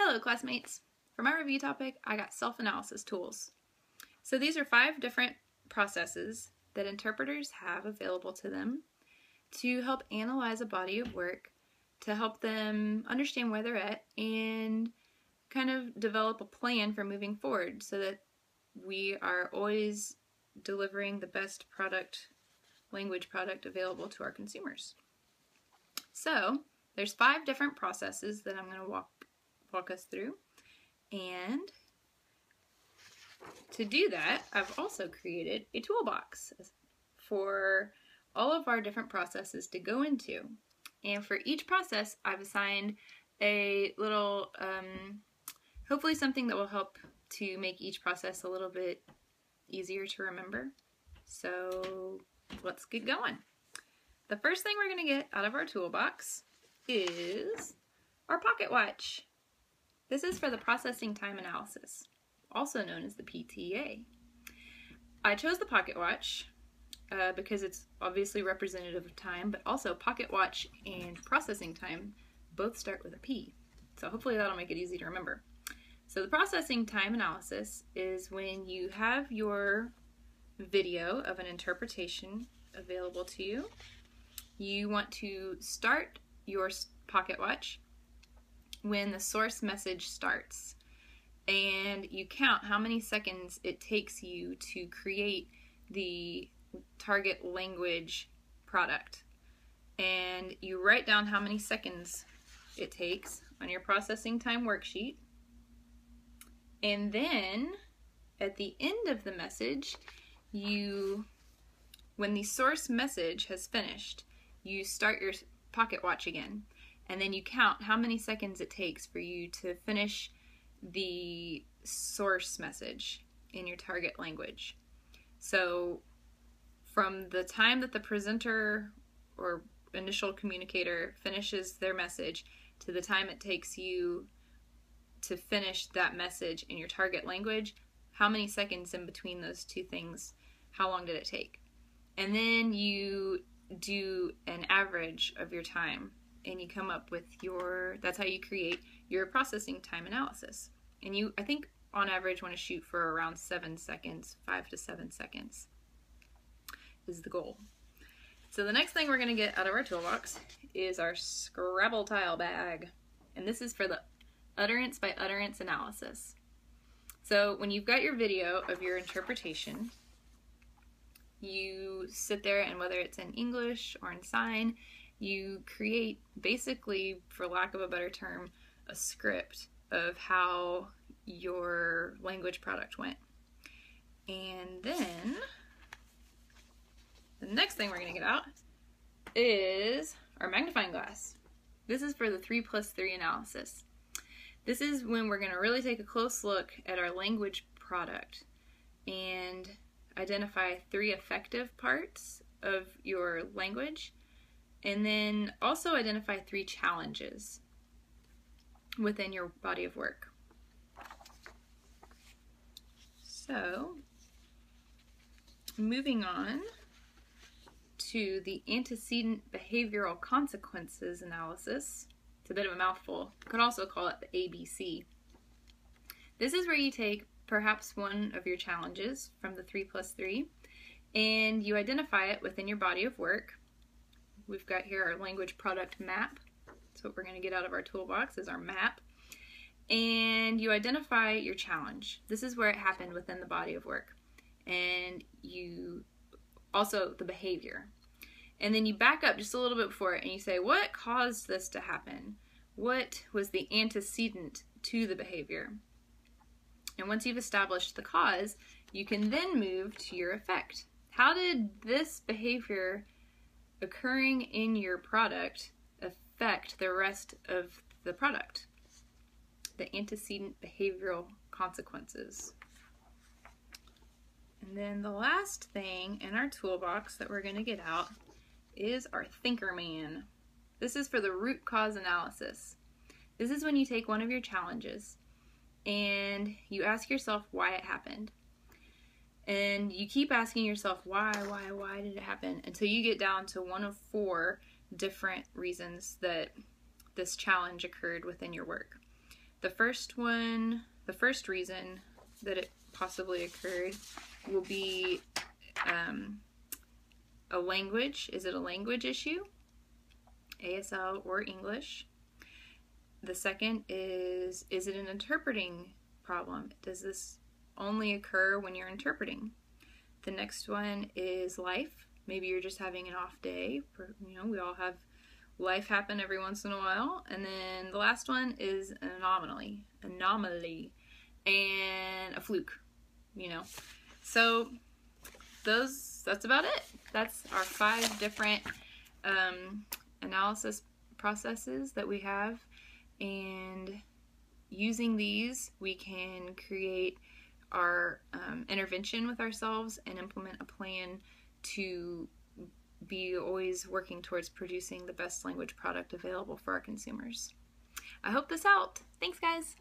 Hello classmates! For my review topic, I got self-analysis tools. So these are 5 different processes that interpreters have available to them to help analyze a body of work, to help them understand where they're at, and kind of develop a plan for moving forward so that we are always delivering the best language product available to our consumers. So there's 5 different processes that I'm going to walk us through, and to do that I've also created a toolbox for all of our different processes to go into, and for each process I've assigned a little hopefully something that will help to make each process a little bit easier to remember. So let's get going. The first thing we're going to get out of our toolbox is our pocket watch. This is for the processing time analysis, also known as the PTA. I chose the pocket watch because it's obviously representative of time, but also pocket watch and processing time both start with a P. So hopefully that'll make it easy to remember. So the processing time analysis is when you have your video of an interpretation available to you. You want to start your pocket watch when the source message starts, and you count how many seconds it takes you to create the target language product, and you write down how many seconds it takes on your processing time worksheet. And then at the end of the message, when the source message has finished, you start your pocket watch again, and then you count how many seconds it takes for you to finish the source message in your target language. So from the time that the presenter or initial communicator finishes their message to the time it takes you to finish that message in your target language, how many seconds in between those two things, how long did it take? And then you do an average of your time, and you come up with that's how you create your processing time analysis. And you, I think on average, want to shoot for around 7 seconds, 5 to 7 seconds is the goal. So the next thing we're going to get out of our toolbox is our Scrabble tile bag. And this is for the utterance by utterance analysis. So when you've got your video of your interpretation, you sit there, and whether it's in English or in sign, you create, basically, for lack of a better term, a script of how your language product went. And then the next thing we're going to get out is our magnifying glass. This is for the 3+3 analysis. This is when we're going to really take a close look at our language product and identify 3 effective parts of your language, and then also identify 3 challenges within your body of work. So, moving on to the antecedent behavioral consequences analysis. It's a bit of a mouthful. You could also call it the ABC. This is where you take perhaps one of your challenges from the 3+3 and you identify it within your body of work. We've got here our language product map. That's what we're going to get out of our toolbox, is our map. And you identify your challenge. This is where it happened within the body of work. And you also the behavior. And then you back up just a little bit before it and you say, what caused this to happen? What was the antecedent to the behavior? And once you've established the cause, you can then move to your effect. How did this behavior occurring in your product affect the rest of the product? The antecedent behavioral consequences. And then the last thing in our toolbox that we're going to get out is our thinker man. This is for the root cause analysis. This is when you take one of your challenges and you ask yourself why it happened. And you keep asking yourself why did it happen, until you get down to one of 4 different reasons that this challenge occurred within your work. The first reason that it possibly occurred will be a language. Is it a language issue? ASL or English? The second is it an interpreting problem? Does this only occur when you're interpreting? The next one is life. Maybe you're just having an off day. We all have life happen every once in a while. And then the last one is an anomaly, and a fluke, So that's about it. That's our 5 different analysis processes that we have. And using these, we can create our intervention with ourselves and implement a plan to be always working towards producing the best language product available for our consumers. I hope this helped. Thanks, guys.